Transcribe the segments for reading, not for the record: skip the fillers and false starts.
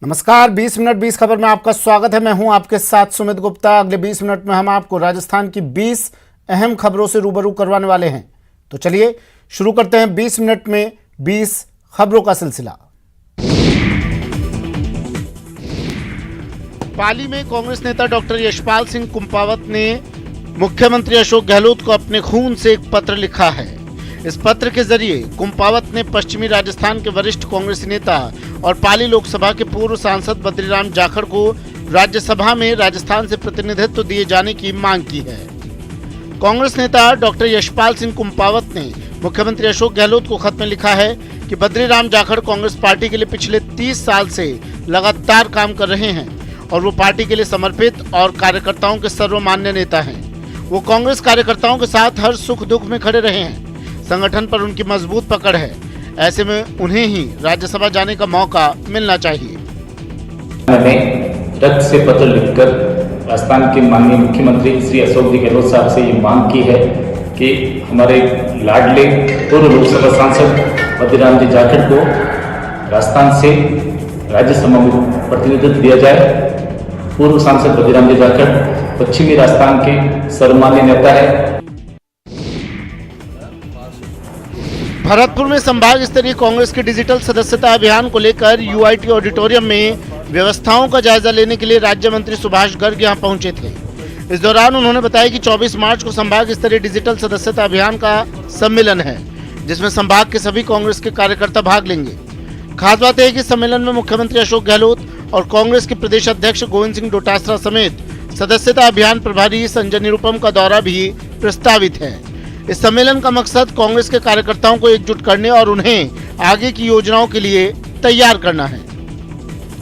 नमस्कार, 20 मिनट 20 खबर में आपका स्वागत है। मैं हूं आपके साथ सुमित गुप्ता। अगले 20 मिनट में हम आपको राजस्थान की 20 अहम खबरों से रूबरू करवाने वाले हैं। तो चलिए शुरू करते हैं 20 मिनट में 20 खबरों का सिलसिला। पाली में कांग्रेस नेता डॉक्टर यशपाल सिंह कुंपावत ने मुख्यमंत्री अशोक गहलोत को अपने खून से एक पत्र लिखा है। इस पत्र के जरिए कुंपावत ने पश्चिमी राजस्थान के वरिष्ठ कांग्रेसी नेता और पाली लोकसभा के पूर्व सांसद बद्रीराम जाखड़ को राज्यसभा में राजस्थान से प्रतिनिधित्व दिए जाने की मांग की है। कांग्रेस नेता डॉक्टर यशपाल सिंह कुंपावत ने मुख्यमंत्री अशोक गहलोत को खत में लिखा है कि बद्रीराम जाखड़ कांग्रेस पार्टी के लिए पिछले 30 साल से लगातार काम कर रहे हैं और वो पार्टी के लिए समर्पित और कार्यकर्ताओं के सर्वमान्य नेता हैं। वो कांग्रेस कार्यकर्ताओं के साथ हर सुख दुख में खड़े रहे हैं। संगठन पर उनकी मजबूत पकड़ है। ऐसे में उन्हें ही राज्यसभा जाने का मौका मिलना चाहिए। मैंने रक्त से पत्र लिखकर राजस्थान के माननीय मुख्यमंत्री श्री अशोक जी गहलोत साहब से ये मांग की है कि हमारे लाडले पूर्व लोकसभा सांसद बद्रीराम जी जाखड़ को राजस्थान से राज्यसभा में प्रतिनिधित्व दिया जाए। पूर्व सांसद बद्रीराम जी जाखड़ पश्चिमी राजस्थान के सर्वमान्य नेता है। भरतपुर में संभाग स्तरीय कांग्रेस के डिजिटल सदस्यता अभियान को लेकर यूआईटी ऑडिटोरियम में व्यवस्थाओं का जायजा लेने के लिए राज्य मंत्री सुभाष गर्ग यहां पहुंचे थे। इस दौरान उन्होंने बताया कि 24 मार्च को संभाग स्तरीय डिजिटल सदस्यता अभियान का सम्मेलन है, जिसमें संभाग के सभी कांग्रेस के कार्यकर्ता भाग लेंगे। खास बात है कि सम्मेलन में मुख्यमंत्री अशोक गहलोत और कांग्रेस के प्रदेश अध्यक्ष गोविंद सिंह डोटासरा समेत सदस्यता अभियान प्रभारी संजय निरुपम का दौरा भी प्रस्तावित है। इस सम्मेलन का मकसद कांग्रेस के कार्यकर्ताओं को एकजुट करने और उन्हें आगे की योजनाओं के लिए तैयार करना है।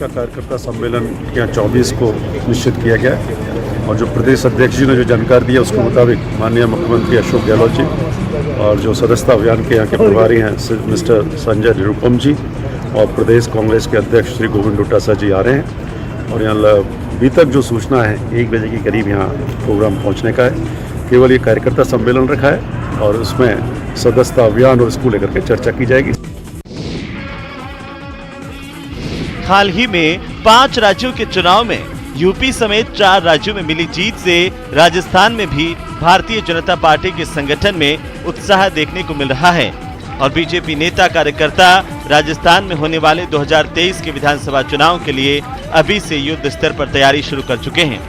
कार्यकर्ता सम्मेलन यहाँ 24 को निश्चित किया गया और जो प्रदेश अध्यक्ष जी ने जो जानकारी दी है उसके मुताबिक माननीय मुख्यमंत्री अशोक गहलोत जी और जो सदस्यता अभियान के यहाँ के प्रभारी हैं मिस्टर संजय निरुपम जी और प्रदेश कांग्रेस के अध्यक्ष श्री गोविंद डोटासरा जी आ रहे हैं। और यहाँ अभी तक जो सूचना है 1 बजे के करीब यहाँ प्रोग्राम पहुँचने का है। केवल ये कार्यकर्ता सम्मेलन रखा है और उसमें सदस्यता अभियान और इसको लेकर के चर्चा की जाएगी। हाल ही में 5 राज्यों के चुनाव में यूपी समेत 4 राज्यों में मिली जीत से राजस्थान में भी भारतीय जनता पार्टी के संगठन में उत्साह देखने को मिल रहा है और बीजेपी नेता कार्यकर्ता राजस्थान में होने वाले 2023 के विधानसभा चुनाव के लिए अभी से युद्ध स्तर पर तैयारी शुरू कर चुके हैं।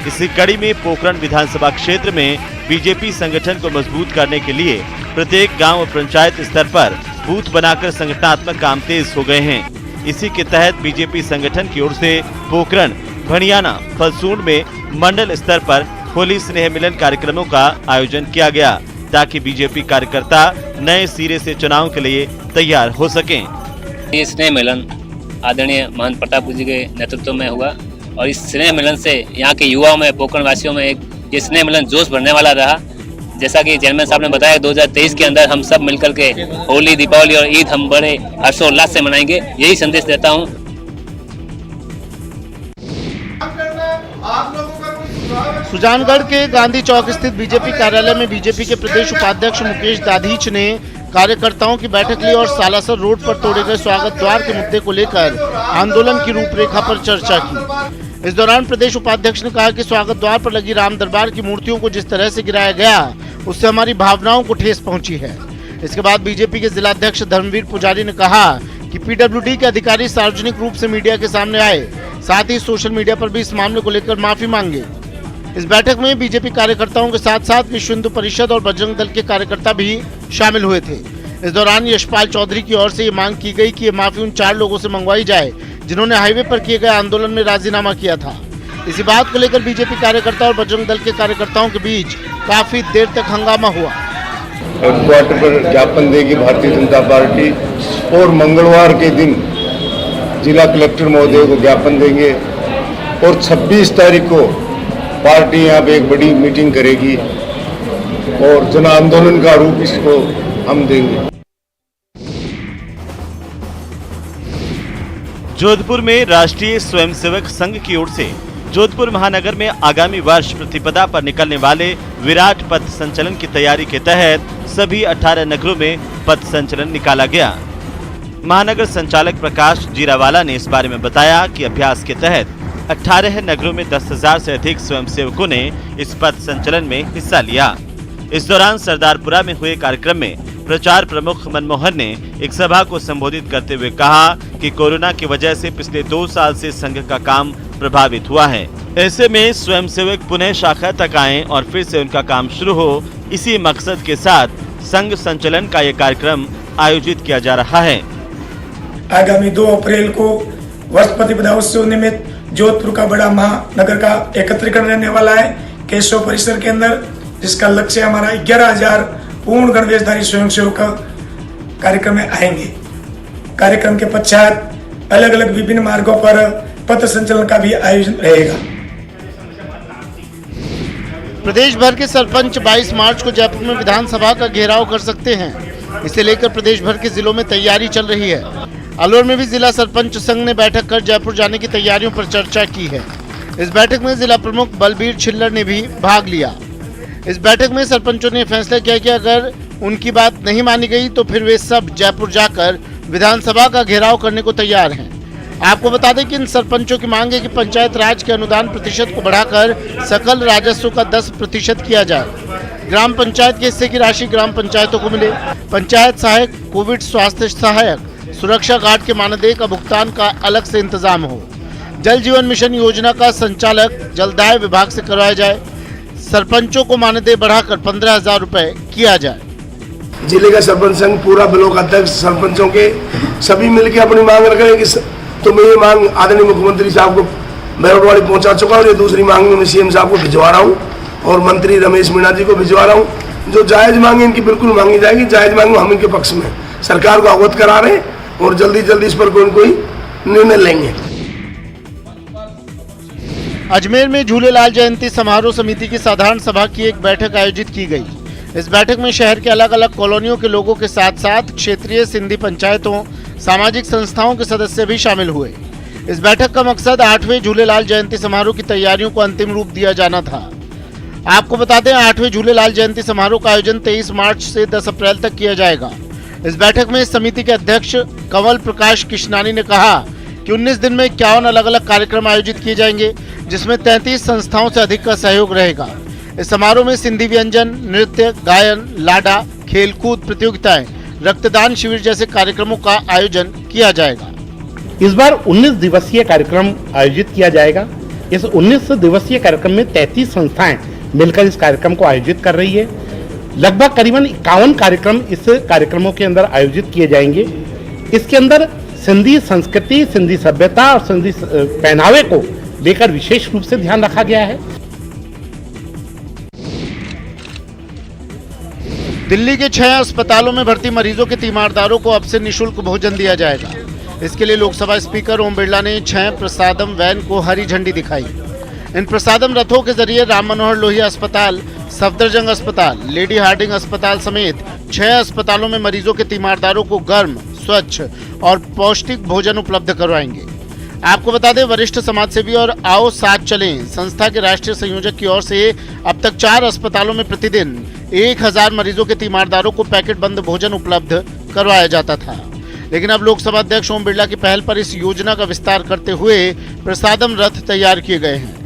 इसी कड़ी में पोखरण विधानसभा क्षेत्र में बीजेपी संगठन को मजबूत करने के लिए प्रत्येक गांव और पंचायत स्तर पर बूथ बनाकर संगठनात्मक काम तेज हो गए हैं। इसी के तहत बीजेपी संगठन की ओर से पोखरण, भणियाना, फलसूंड में मंडल स्तर पर होली स्नेह मिलन कार्यक्रमों का आयोजन किया गया ताकि बीजेपी कार्यकर्ता नए सिरे से चुनाव के लिए तैयार हो सकें। ये स्नेह मिलन आदरणीय महंत प्रताप जी के नेतृत्व में हुआ और इस स्नेह मिलन से यहाँ के युवाओं में, पोखरण वासियों में एक ये स्नेह मिलन जोश भरने वाला रहा। जैसा कि चेयरमैन साहब ने बताया 2023 के अंदर हम सब मिलकर के होली, दीपावली और ईद हम बड़े हर्षोल्लास से मनाएंगे। यही संदेश देता हूँ। सुजानगढ़ के गांधी चौक स्थित बीजेपी कार्यालय में बीजेपी के प्रदेश उपाध्यक्ष मुकेश दाधीच ने कार्यकर्ताओं की बैठक ली और सालासर रोड पर तोड़े गए स्वागत द्वार के मुद्दे को लेकर आंदोलन की रूपरेखा पर चर्चा की। इस दौरान प्रदेश उपाध्यक्ष ने कहा कि स्वागत द्वार पर लगी राम दरबार की मूर्तियों को जिस तरह से गिराया गया उससे हमारी भावनाओं को ठेस पहुंची है। इसके बाद बीजेपी के जिलाध्यक्ष धर्मवीर पुजारी ने कहा कि पीडब्ल्यूडी के अधिकारी सार्वजनिक रूप से मीडिया के सामने आए, साथ ही सोशल मीडिया पर भी इस मामले को लेकर माफी मांगे। इस बैठक में बीजेपी कार्यकर्ताओं के साथ साथ विश्व हिंदू परिषद और बजरंग दल के कार्यकर्ता भी शामिल हुए थे। इस दौरान यशपाल चौधरी की ओर से ये मांग की गई कि ये माफी उन 4 लोगों से मंगवाई जाए जिन्होंने हाईवे पर किए गए आंदोलन में राजीनामा किया था। इसी बात को लेकर बीजेपी कार्यकर्ता और बजरंग दल के कार्यकर्ताओं के बीच काफी देर तक हंगामा हुआ। हेडक्वार्टर पर ज्ञापन देगी भारतीय जनता पार्टी और मंगलवार के दिन जिला कलेक्टर महोदय को ज्ञापन देंगे और 26 तारीख को पार्टी यहाँ पे एक बड़ी मीटिंग करेगी और जन आंदोलन का रूप इसको हम देंगे। जोधपुर में राष्ट्रीय स्वयंसेवक संघ की ओर से जोधपुर महानगर में आगामी वर्ष प्रतिपदा पर निकलने वाले विराट पथ संचलन की तैयारी के तहत सभी 18 नगरों में पथ संचलन निकाला गया। महानगर संचालक प्रकाश जीरावाला ने इस बारे में बताया कि अभ्यास के तहत 18 नगरों में 10,000 से अधिक स्वयंसेवकों ने इस पथ संचलन में हिस्सा लिया। इस दौरान सरदारपुरा में हुए कार्यक्रम में प्रचार प्रमुख मनमोहन ने एक सभा को संबोधित करते हुए कहा कि कोरोना की वजह से पिछले 2 साल से संघ का काम प्रभावित हुआ है। ऐसे में स्वयंसेवक पुनः शाखा तक आएं और फिर से उनका काम शुरू हो, इसी मकसद के साथ संघ संचलन का ये कार्यक्रम आयोजित किया जा रहा है। आगामी 2 अप्रैल को वर्ष प्रतिपदा उत्सव निमित्त जोधपुर का बड़ा महानगर का एकत्रीकरण रहने वाला है केशव परिसर के अंदर, जिसका लक्ष्य हमारा 11,000 पूर्ण गणवेशधारी स्वयंसेवक कार्यक्रम में आएंगे। कार्यक्रम के पश्चात अलग अलग विभिन्न मार्गों पर पथ संचलन का भी आयोजन रहेगा। प्रदेश भर के सरपंच 22 मार्च को जयपुर में विधानसभा का घेराव कर सकते हैं। इसे लेकर प्रदेश भर के जिलों में तैयारी चल रही है। अलवर में भी जिला सरपंच संघ ने बैठक कर जयपुर जाने की तैयारियों पर चर्चा की है। इस बैठक में जिला प्रमुख बलबीर छिल्लर ने भी भाग लिया। इस बैठक में सरपंचों ने फैसला किया कि अगर उनकी बात नहीं मानी गई तो फिर वे सब जयपुर जाकर विधानसभा का घेराव करने को तैयार हैं। आपको बता दें कि इन सरपंचों की मांग है कि पंचायत राज के अनुदान प्रतिशत को बढ़ाकर सकल राजस्व का 10% किया जाए। ग्राम पंचायत के हिस्से की राशि ग्राम पंचायतों को मिले। पंचायत सहायक, कोविड स्वास्थ्य सहायक, सुरक्षा गार्ड के मानदेय का भुगतान का अलग से इंतजाम हो। जल जीवन मिशन योजना का संचालक जलदाय विभाग से करवाया जाए। सरपंचों को मानदेय बढ़ाकर 15,000 रुपए किया जाए। जिले का सरपंच संघ पूरा ब्लॉक अध्यक्ष सरपंचों के सभी मिलकर अपनी मांग रख रहे हैं कि तो मैं ये मांग आदरणीय मुख्यमंत्री साहब को बैरडवाड़ी पहुंचा चुका हूँ। ये दूसरी मांग में मैं सीएम साहब को भिजवा रहा हूँ और मंत्री रमेश मीणा जी को भिजवा रहा हूँ। जो जायज मांगे इनकी बिल्कुल मांगी जाएगी। जायज मांग हम इनके पक्ष में सरकार को अवगत करा रहे हैं और जल्दी जल्दी इस पर कोई निर्णय लेंगे। अजमेर में झूलेलाल जयंती समारोह समिति की साधारण सभा की एक बैठक आयोजित की गई। इस बैठक में शहर के अलग अलग कॉलोनियों के लोगों के साथ साथ क्षेत्रीय सिंधी पंचायतों, सामाजिक संस्थाओं के सदस्य भी शामिल हुए। इस बैठक का मकसद 8वें झूलेलाल जयंती समारोह की तैयारियों को अंतिम रूप दिया जाना था। आपको बता दें 8वें झूलेलाल जयंती समारोह का आयोजन 23 मार्च से 10 अप्रैल तक किया जाएगा। इस बैठक में समिति के अध्यक्ष कंवल प्रकाश किशनानी ने कहा कि 19 दिन में 51 अलग अलग कार्यक्रम आयोजित किए जाएंगे, जिसमें 33 संस्थाओं से अधिक का सहयोग रहेगा। इस समारोह में सिंधी व्यंजन, नृत्य, गायन, लाडा, खेलकूद प्रतियोगिताएं, रक्तदान शिविर जैसे कार्यक्रमों का आयोजन किया जाएगा। इस बार 19 दिवसीय कार्यक्रम आयोजित किया जाएगा। इस 19 दिवसीय कार्यक्रम में 33 संस्थाएं मिलकर इस कार्यक्रम को आयोजित कर रही है। लगभग करीबन 51 कार्यक्रम इस कार्यक्रमों के अंदर आयोजित किए जाएंगे। इसके अंदर सिंधी संस्कृति, सिंधी सभ्यता और सिंधी पहनावे को लेकर विशेष रूप से ध्यान रखा गया है। दिल्ली के 6 अस्पतालों में भर्ती मरीजों के तीमारदारों को अब से निःशुल्क भोजन दिया जाएगा। इसके लिए लोकसभा स्पीकर ओम बिरला ने 6 प्रसादम वैन को हरी झंडी दिखाई। इन प्रसादम रथों के जरिए राम मनोहर लोहिया अस्पताल, सफदरजंग अस्पताल, लेडी हार्डिंग अस्पताल समेत 6 अस्पतालों में मरीजों के तीमारदारों को गर्म, स्वच्छ और पौष्टिक भोजन उपलब्ध करवाएंगे। आपको बता दें वरिष्ठ समाजसेवी और आओ साथ चलें संस्था के राष्ट्रीय संयोजक की ओर से अब तक 4 अस्पतालों में प्रतिदिन 1000 मरीजों के तीमारदारों को पैकेट बंद भोजन उपलब्ध करवाया जाता था। लेकिन अब लोकसभा अध्यक्ष ओम बिरला की पहल पर इस योजना का विस्तार करते हुए प्रसादम रथ तैयार किए गए हैं।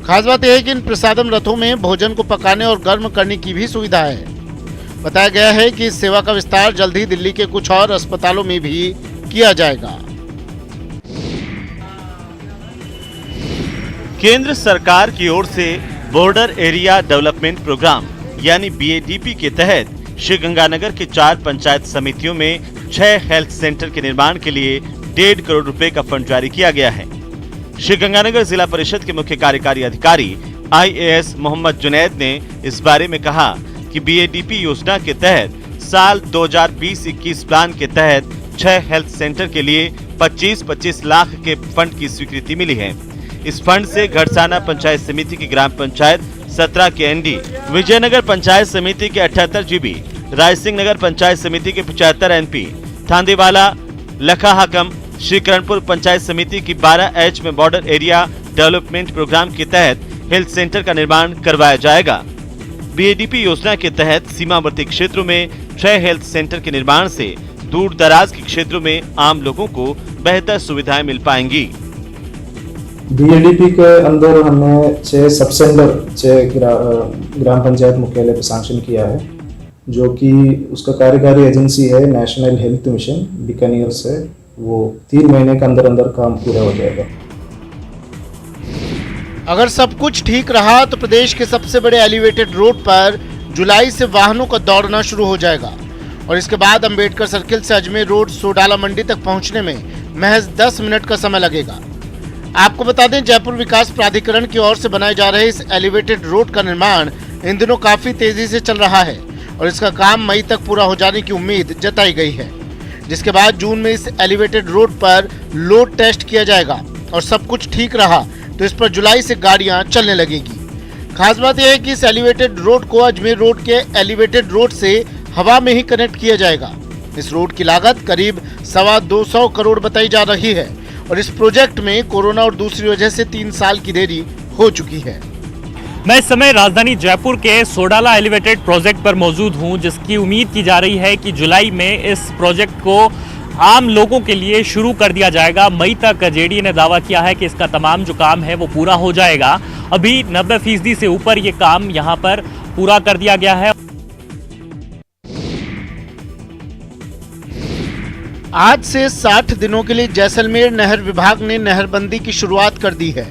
खास बात यह है कि इन प्रसादम रथों में भोजन को पकाने और गर्म करने की भी सुविधा है। बताया गया है कि इस सेवा का विस्तार जल्द ही दिल्ली के कुछ और अस्पतालों में भी किया जाएगा। केंद्र सरकार की ओर से बॉर्डर एरिया डेवलपमेंट प्रोग्राम यानी BADP के तहत श्रीगंगानगर के 4 पंचायत समितियों में 6 हेल्थ सेंटर के निर्माण के लिए 1.5 करोड़ रुपए का फंड जारी किया गया है। श्रीगंगानगर जिला परिषद के मुख्य कार्यकारी अधिकारी IAS मोहम्मद जुनैद ने इस बारे में कहा कि BADP योजना के तहत साल 2020-21 प्लान के तहत 6 हेल्थ सेंटर के लिए 25-25 लाख के फंड की स्वीकृति मिली है। इस फंड से घड़साना पंचायत समिति की ग्राम पंचायत 17 के ND, विजयनगर पंचायत समिति के 78 GB, रायसिंह नगर पंचायत समिति के 75 NP, थांदेवाला, लखाहकम, श्रीकरणपुर पंचायत समिति की 12H में बॉर्डर एरिया डेवलपमेंट प्रोग्राम के तहत हेल्थ सेंटर का निर्माण करवाया जाएगा। BADP योजना के तहत सीमावर्ती क्षेत्रों में 6 हेल्थ सेंटर के निर्माण से दूर दराज के क्षेत्रों में आम लोगों को बेहतर सुविधाएं मिल पाएंगी। बीएडीपी के अंदर हमने 6 सब सेंटर 6 ग्राम पंचायत मुख्यालय पर सैंक्शन किया है, जो कि उसका कार्यकारी एजेंसी है नेशनल हेल्थ मिशन बीकानेर से। वो 3 महीने के अंदर अंदर काम पूरा हो जाएगा। अगर सब कुछ ठीक रहा तो प्रदेश के सबसे बड़े एलिवेटेड रोड पर जुलाई से वाहनों का दौड़ना शुरू हो जाएगा और इसके बाद अंबेडकर सर्किल से अजमेर रोड सोडाला मंडी तक पहुंचने में महज 10 मिनट का समय लगेगा। आपको बता दें, जयपुर विकास प्राधिकरण की ओर से बनाए जा रहे इस एलिवेटेड रोड का निर्माण इन दिनों काफी तेजी से चल रहा है और इसका काम मई तक पूरा हो जाने की उम्मीद जताई गई है, जिसके बाद जून में इस एलिवेटेड रोड पर लोड टेस्ट किया जाएगा और सब कुछ ठीक रहा तो इस पर जुलाई से गाड़ियां चलने लगेगी। खास बात यह है कि इस एलिवेटेड रोड को अजमेर रोड के एलिवेटेड रोड से हवा में ही कनेक्ट किया जाएगा। इस रोड की लागत करीब 225 करोड़ बताई जा रही है और इस प्रोजेक्ट में कोरोना और दूसरी वजह से 3 साल की देरी हो चुकी है। मैं इस समय राजधानी जयपुर के सोडाला एलिवेटेड प्रोजेक्ट पर मौजूद हूं, जिसकी उम्मीद की जा रही है कि जुलाई में इस प्रोजेक्ट को आम लोगों के लिए शुरू कर दिया जाएगा। मई तक जेडीए ने दावा किया है कि इसका तमाम जो काम है वो पूरा हो जाएगा। अभी 90% से ऊपर ये काम यहाँ पर पूरा कर दिया गया है। आज से 60 दिनों के लिए जैसलमेर नहर विभाग ने नहरबंदी की शुरुआत कर दी है।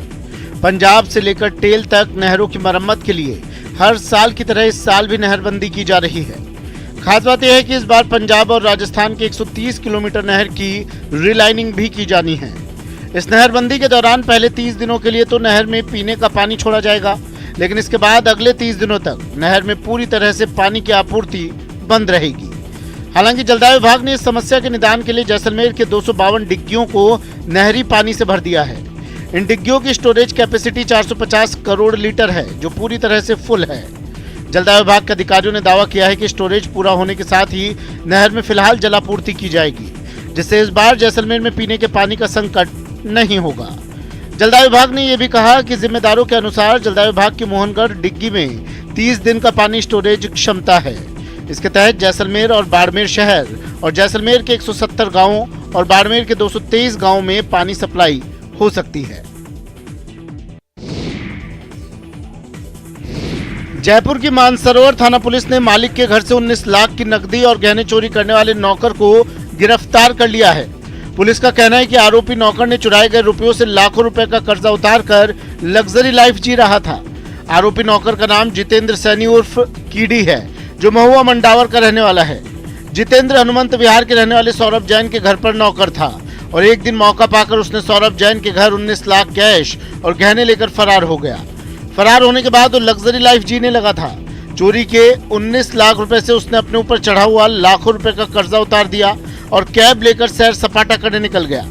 पंजाब से लेकर टेल तक नहरों की मरम्मत के लिए हर साल की तरह इस साल भी नहरबंदी की जा रही है। खास बात यह है कि इस बार पंजाब और राजस्थान के 130 किलोमीटर नहर की रिलाइनिंग भी की जानी है। इस नहरबंदी के दौरान पहले 30 दिनों के लिए तो नहर में पीने का पानी छोड़ा जाएगा, लेकिन इसके बाद अगले 30 दिनों तक नहर में पूरी तरह से पानी की आपूर्ति बंद रहेगी। हालांकि जलदाय विभाग ने इस समस्या के निदान के लिए जैसलमेर के 252 डिग्गियों को नहरी पानी से भर दिया है। इन डिग्गियों की स्टोरेज कैपेसिटी 450 करोड़ लीटर है, जो पूरी तरह से फुल है। जलदाय विभाग के अधिकारियों ने दावा किया है कि स्टोरेज पूरा होने के साथ ही नहर में फिलहाल जलापूर्ति की जाएगी, जिससे इस बार जैसलमेर में पीने के पानी का संकट नहीं होगा। जलदाय विभाग ने यह भी कहा कि जिम्मेदारों के अनुसार जलदाय विभाग की मोहनगढ़ डिग्गी में 30 दिन का पानी स्टोरेज क्षमता है। इसके तहत जैसलमेर और बाड़मेर शहर और जैसलमेर के 170 गांवों और बाड़मेर के 223 गांवों में पानी सप्लाई हो सकती है। जयपुर की मानसरोवर थाना पुलिस ने मालिक के घर से 19 लाख की नकदी और गहने चोरी करने वाले नौकर को गिरफ्तार कर लिया है। पुलिस का कहना है कि आरोपी नौकर ने चुराए गए रुपयों से लाखों रुपए का कर्जा उतारकर लग्जरी लाइफ जी रहा था। आरोपी नौकर का नाम जितेंद्र सैनी उर्फ कीडी है, जो महुआ मंडावर का रहने वाला है। जितेंद्र हनुमंत विहार के रहने वाले सौरभ जैन के घर पर नौकर था और एक दिन मौका पाकर उसने सौरभ जैन के घर 19 लाख कैश और गहने लेकर फरार हो गया। फरार होने के बाद वो लग्जरी लाइफ जीने लगा था। चोरी के 19 लाख रुपए से उसने अपने ऊपर चढ़ा हुआ लाखों रुपए का कर्जा उतार दिया और कैब लेकर सैर सपाटा करने निकल गया।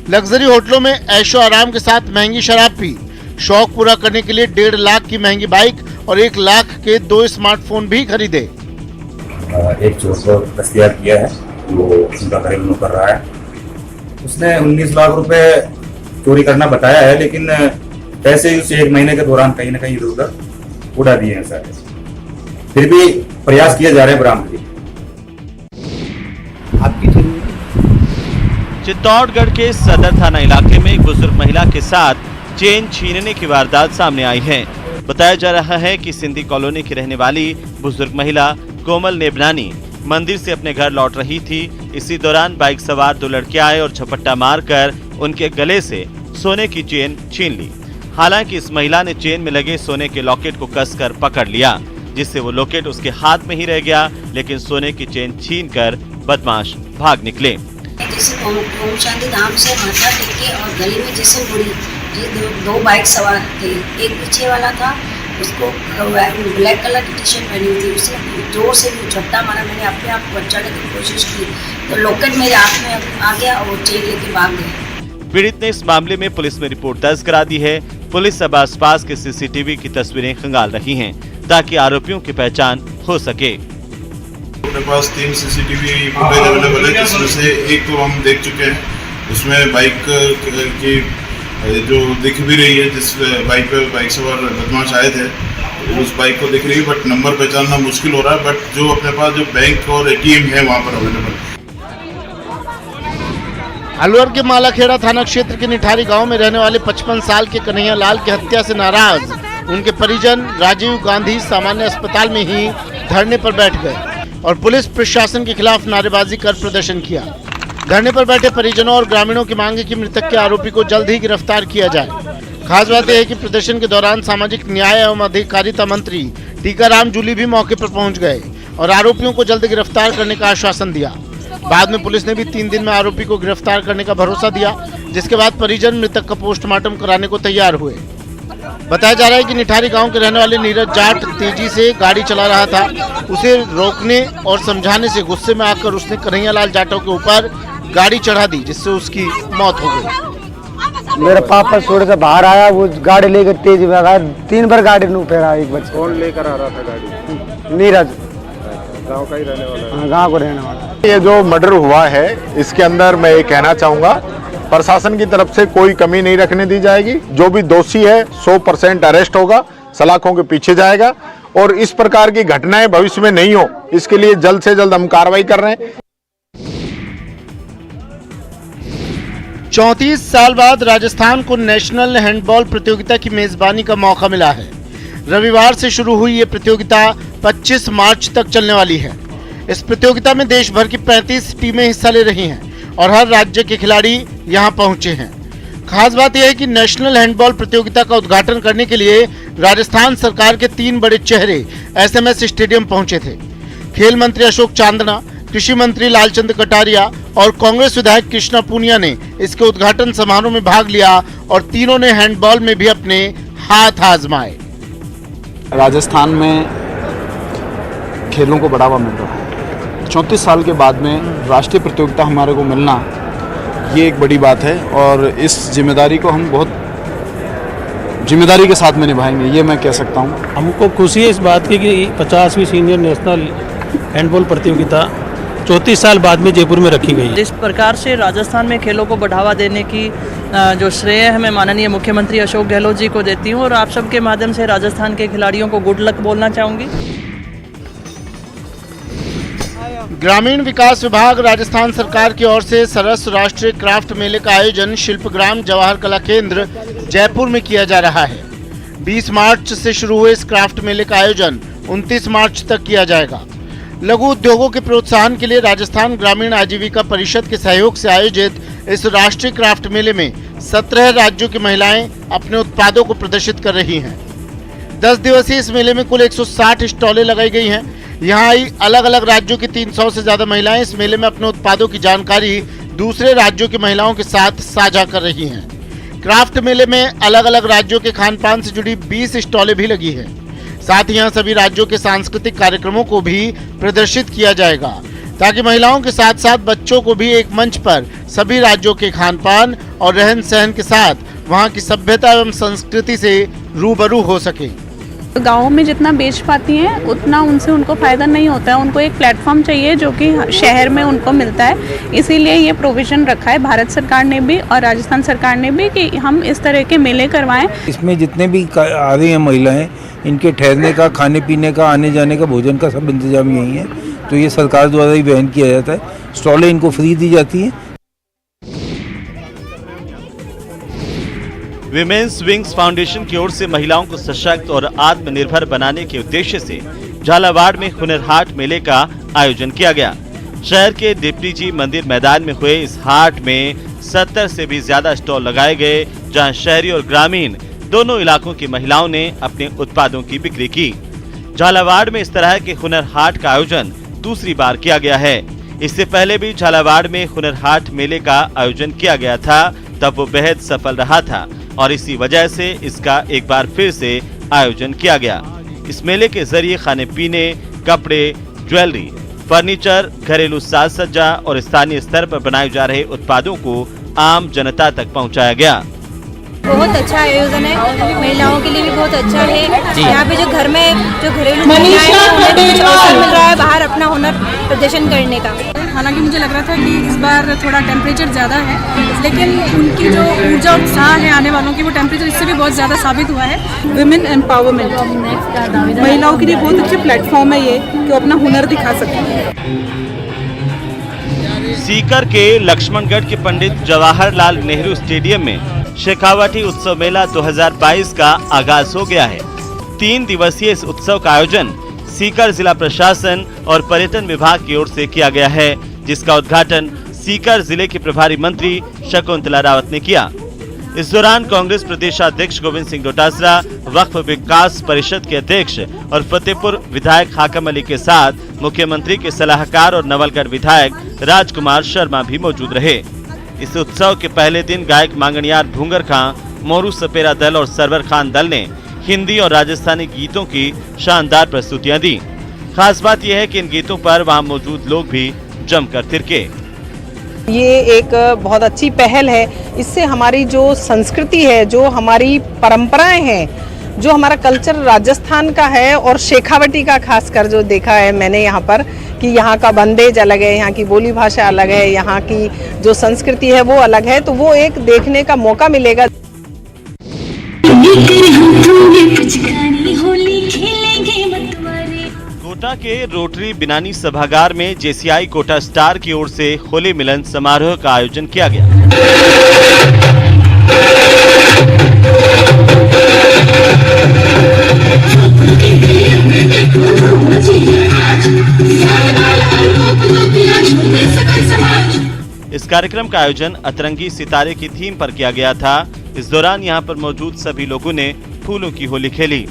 लग्जरी होटलों में ऐशो आराम के साथ महंगी शराब पी, शौक पूरा करने के लिए 1.5 लाख की महंगी बाइक और 1 लाख के 2 स्मार्टफोन भी खरीदे। एक चोर को दस्तयाब किया है, वो उनका घरेलू कर रहा है। उसने 19 लाख रुपए चोरी करना बताया है, लेकिन पैसे उस 1 महीने के दौरान कहीं ना कहीं इधर उधर उड़ा दिए हैं सारे। फिर भी प्रयास किए जा रहे हैं बरामदगी। चित्तौड़गढ़ के सदर थाना इलाके में एक बुजुर्ग महिला के साथ चेन छीनने की वारदात सामने आई है। बताया जा रहा है कि सिंधी कॉलोनी की रहने वाली बुजुर्ग महिला कोमल नेबनानी मंदिर से अपने घर लौट रही थी। इसी दौरान बाइक सवार 2 लड़के आए और झपट्टा मारकर उनके गले से सोने की चेन छीन ली। हालांकि इस महिला ने चेन में लगे सोने के लॉकेट को कसकर पकड़ लिया, जिससे वो लॉकेट उसके हाथ में ही रह गया, लेकिन सोने की चेन छीनकर बदमाश भाग निकले। जैसे ओम शांति धाम से माथा टेके और गले में जैसे बुरी दो बाइक सवार थे। एक पीछे वाला था, उसको ब्लैक कलर की टी शर्ट पहनी हुई थी। उसने जोर से झपटा मारा। मैंने अपने आप को बचाने की कोशिश की तो लॉकेट मेरे हाथ में आ गया और वो चेन लेके भाग गए। पीड़ित ने इस मामले में पुलिस में रिपोर्ट दर्ज करा दी है। पुलिस अब आसपास के सीसीटीवी की तस्वीरें खंगाल रही हैं ताकि आरोपियों की पहचान हो सके। अपने पास 3 सीसीटीवी फुटेज अवेलेबल है, जिसमें से एक तो हम देख चुके हैं। उसमें बाइक की जो दिख भी रही है, जिस बाइक पे बाइक सवार बदमाश आए थे, उस बाइक को दिख रही है, बट नंबर पहचानना मुश्किल हो रहा है। बट जो अपने पास जो बैंक और ATM है वहाँ पर अवेलेबल है। अलवर के मालाखेड़ा थाना क्षेत्र के निठारी गांव में रहने वाले 55 साल के कन्हैया लाल की हत्या से नाराज उनके परिजन राजीव गांधी सामान्य अस्पताल में ही धरने पर बैठ गए और पुलिस प्रशासन के खिलाफ नारेबाजी कर प्रदर्शन किया। धरने पर बैठे परिजनों और ग्रामीणों की मांग है कि मृतक के आरोपी को जल्द ही गिरफ्तार किया जाए। खास बात यह है कि प्रदर्शन के दौरान सामाजिक न्याय एवं अधिकारिता मंत्री टीकाराम जूली भी मौके पर पहुंच गए और आरोपियों को जल्द गिरफ्तार करने का आश्वासन दिया। बाद में पुलिस ने भी 3 दिन में आरोपी को गिरफ्तार करने का भरोसा दिया, जिसके बाद परिजन मृतक का पोस्टमार्टम कराने को तैयार हुए। बताया जा रहा है कि निठारी गांव के रहने वाले नीरज जाट तेजी से गाड़ी चला रहा था। उसे रोकने और समझाने से गुस्से में आकर उसने कन्हैया लाल जाटव के ऊपर गाड़ी चढ़ा दी, जिससे उसकी मौत हो गई। मेरा पापा छोड़ के बाहर आया, वो गाड़ी लेकर तेज भगा, 3 बार गाड़ी में फेरा एक बच्चा। कौन लेकर आ रहा था गाड़ी? नीरज, गांव का ही रहने वाला है। गांव को रहने वाला। ये जो मर्डर हुआ है इसके अंदर मैं ये कहना चाहूँगा, प्रशासन की तरफ से कोई कमी नहीं रखने दी जाएगी। जो भी दोषी है 100% अरेस्ट होगा, सलाखों के पीछे जाएगा और इस प्रकार की घटनाएं भविष्य में नहीं हो, इसके लिए जल्द से जल्द हम कार्रवाई कर रहे हैं। 34 साल बाद राजस्थान को नेशनल हैंडबॉल प्रतियोगिता की मेजबानी का मौका मिला है। रविवार से शुरू हुई ये प्रतियोगिता 25 मार्च तक चलने वाली है। इस प्रतियोगिता में देश भर की 35 टीमें हिस्सा ले रही हैं और हर राज्य के खिलाड़ी यहां पहुंचे हैं। खास बात यह है कि नेशनल हैंडबॉल प्रतियोगिता का उद्घाटन करने के लिए राजस्थान सरकार के 3 बड़े चेहरे SMS स्टेडियम पहुंचे थे। खेल मंत्री अशोक चांदना, कृषि मंत्री लालचंद कटारिया और कांग्रेस विधायक कृष्णा पूनिया ने इसके उद्घाटन समारोह में भाग लिया और तीनों ने हैंडबॉल में भी अपने हाथ आजमाए। राजस्थान में खेलों को बढ़ावा मिल रहा है। 34 साल के बाद में राष्ट्रीय प्रतियोगिता हमारे को मिलना, ये एक बड़ी बात है और इस जिम्मेदारी को हम बहुत जिम्मेदारी के साथ में निभाएंगे, ये मैं कह सकता हूँ। हमको खुशी है इस बात की कि 50वीं सीनियर नेशनल हैंडबॉल प्रतियोगिता 34 साल बाद में जयपुर में रखी गई है। जिस प्रकार से राजस्थान में खेलों को बढ़ावा देने की जो श्रेय है मैं माननीय मुख्यमंत्री अशोक गहलोत जी को देती हूँ और आप सबके माध्यम से राजस्थान के खिलाड़ियों को गुड लक बोलना चाहूँगी। ग्रामीण विकास विभाग राजस्थान सरकार की ओर से सरस राष्ट्रीय क्राफ्ट मेले का आयोजन शिल्पग्राम जवाहर कला केंद्र जयपुर में किया जा रहा है। 20 मार्च से शुरू हुए इस क्राफ्ट मेले का आयोजन 29 मार्च तक किया जाएगा। लघु उद्योगों के प्रोत्साहन के लिए राजस्थान ग्रामीण आजीविका परिषद के सहयोग से आयोजित इस राष्ट्रीय क्राफ्ट मेले में 17 राज्यों की महिलाएं अपने उत्पादों को प्रदर्शित कर रही हैं। 10 दिवसीय इस मेले में कुल 160 स्टॉलें लगाई गई हैं। यहाँ आई अलग अलग राज्यों की 300 से ज्यादा महिलाएं इस मेले में अपने उत्पादों की जानकारी दूसरे राज्यों की महिलाओं के साथ साझा कर रही हैं। क्राफ्ट मेले में अलग अलग राज्यों के खान पान से जुड़ी 20 स्टॉलें भी लगी है। साथ ही यहाँ सभी राज्यों के सांस्कृतिक कार्यक्रमों को भी प्रदर्शित किया जाएगा, ताकि महिलाओं के साथ साथ बच्चों को भी एक मंच पर सभी राज्यों के खान पान और रहन सहन के साथ वहाँ की सभ्यता एवं संस्कृति से रूबरू हो सके। गाँव में जितना बेच पाती हैं उतना उनसे उनको फ़ायदा नहीं होता है। उनको एक प्लेटफॉर्म चाहिए जो कि शहर में उनको मिलता है। इसीलिए ये प्रोविज़न रखा है भारत सरकार ने भी और राजस्थान सरकार ने भी कि हम इस तरह के मेले करवाएं। इसमें जितने भी आ रही हैं महिलाएं, इनके ठहरने का, खाने पीने का, आने जाने का, भोजन का सब इंतजाम यही है। तो ये सरकार द्वारा ही वहन किया जाता है। स्टॉलें इनको फ्री दी जाती हैं। विमेंस विंग्स फाउंडेशन की ओर से महिलाओं को सशक्त और आत्मनिर्भर बनाने के उद्देश्य से झालावाड़ में हुनर हाट मेले का आयोजन किया गया। शहर के डिप्टी जी मंदिर मैदान में हुए इस हाट में 70 से भी ज्यादा स्टॉल लगाए गए, जहां शहरी और ग्रामीण दोनों इलाकों की महिलाओं ने अपने उत्पादों की बिक्री की। झालावाड़ में इस तरह के हुनर हाट का आयोजन दूसरी बार किया गया है। इससे पहले भी झालावाड़ में हुनर हाट मेले का आयोजन किया गया था, तब वो बेहद सफल रहा था और इसी वजह से इसका एक बार फिर से आयोजन किया गया। इस मेले के जरिए खाने पीने, कपड़े, ज्वेलरी, फर्नीचर, घरेलू साज सज्जा और स्थानीय स्तर पर बनाए जा रहे उत्पादों को आम जनता तक पहुंचाया गया। बहुत अच्छा आयोजन है, महिलाओं के लिए भी बहुत अच्छा है। यहाँ पे जो घर में जो घरेलू महिलाएं हैं उन्हें भी कुछ अवसर मिल रहा है बाहर अपना हुनर प्रदर्शन करने का। हालांकि मुझे लग रहा था कि इस बार थोड़ा टेम्परेचर ज़्यादा है, लेकिन उनकी जो ऊर्जा उत्साह है आने वालों की, वो टेम्परेचर इससे भी बहुत ज़्यादा साबित हुआ है। वुमेन एम्पावरमेंट, महिलाओं के लिए बहुत अच्छे प्लेटफॉर्म है ये कि वो अपना हुनर दिखा सकते हैं। सीकर के लक्ष्मणगढ़ के पंडित जवाहरलाल नेहरू स्टेडियम में शेखावटी उत्सव मेला 2022 का आगाज हो गया है। 3 दिवसीय इस उत्सव का आयोजन सीकर जिला प्रशासन और पर्यटन विभाग की ओर से किया गया है, जिसका उद्घाटन सीकर जिले के प्रभारी मंत्री शकुंतला रावत ने किया। इस दौरान कांग्रेस प्रदेशाध्यक्ष गोविंद सिंह डोटासरा, वक्फ विकास परिषद के अध्यक्ष और फतेहपुर विधायक हाकम अली के साथ मुख्यमंत्री के सलाहकार और नवलगढ़ विधायक राजकुमार शर्मा भी मौजूद रहे। इस उत्सव के पहले दिन गायक मांगणियार भूंगर खां, मोरू सपेरा दल और सरवर खान दल ने हिंदी और राजस्थानी गीतों की शानदार प्रस्तुतियां दी। खास बात यह है कि इन गीतों पर वहां मौजूद लोग भी जमकर थिरके। ये एक बहुत अच्छी पहल है। इससे हमारी जो संस्कृति है, जो हमारी परंपराएं हैं, जो हमारा कल्चर राजस्थान का है और शेखावटी का खासकर जो देखा है मैंने यहाँ पर कि यहाँ का बंदेज अलग है, यहाँ की बोली भाषा अलग है, यहाँ की जो संस्कृति है वो अलग है, तो वो एक देखने का मौका मिलेगा। कोटा के रोटरी बिनानी सभागार में जेसीआई कोटा स्टार की ओर से होली मिलन समारोह का आयोजन किया गया। इस कार्यक्रम का आयोजन अतरंगी सितारे की थीम पर किया गया था। इस दौरान यहां पर मौजूद सभी लोगों ने फूलों की होली खेली।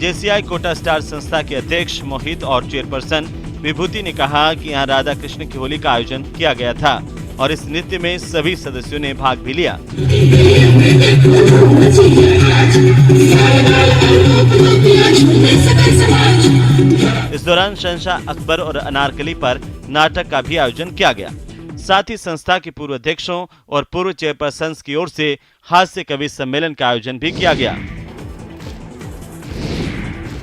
जेसीआई कोटा स्टार संस्था के अध्यक्ष मोहित और चेयरपर्सन विभूति ने कहा कि यहाँ राधा कृष्ण की होली का आयोजन किया गया था और इस नृत्य में सभी सदस्यों ने भाग भी लिया। इस दौरान शहंशाह अकबर और अनारकली पर नाटक का भी आयोजन किया गया। साथ ही संस्था के पूर्व अध्यक्षों और पूर्व चेयरपर्सन की ओर से हास्य कवि सम्मेलन का आयोजन भी किया गया।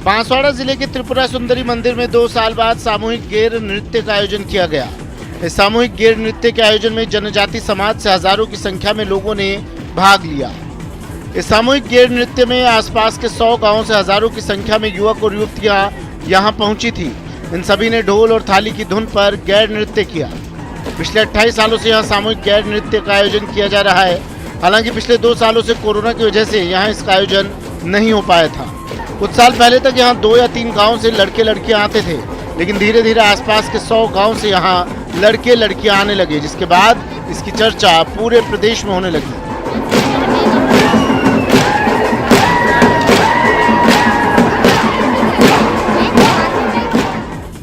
बांसवाड़ा जिले के त्रिपुरा सुंदरी मंदिर में 2 साल बाद सामूहिक गेर नृत्य का आयोजन किया गया। इस सामूहिक गेर नृत्य के आयोजन में जनजाति समाज से हजारों की संख्या में लोगों ने भाग लिया। इस सामूहिक गेर नृत्य में आसपास के 100 गांवों से हजारों की संख्या में युवक और युवतियां यहां पहुंची थी। इन सभी ने ढोल और थाली की धुन पर गैर नृत्य किया। पिछले 28 सालों से यहां सामूहिक गैर नृत्य का आयोजन किया जा रहा है। हालांकि पिछले 2 सालों से कोरोना की वजह से यहाँ इसका आयोजन नहीं हो पाया था। कुछ साल पहले तक यहाँ 2 या 3 गाँव से लड़के लड़कियाँ आते थे, लेकिन धीरे धीरे आसपास के 100 गाँव से यहाँ लड़के लड़कियाँ आने लगे, जिसके बाद इसकी चर्चा पूरे प्रदेश में होने लगी।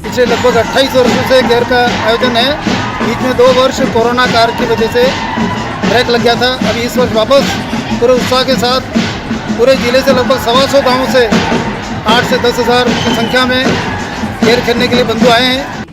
पिछले लगभग 28 वर्षों से गैर का आयोजन है। बीच में 2 वर्ष कोरोना काल की वजह से ब्रेक लग गया था। अभी इस वर्ष वापस पूरे उत्साह के साथ पूरे जिले से लगभग 125 गाँव से 8 से 10 हज़ार की संख्या में गैर खेलने के लिए बंधु आए हैं।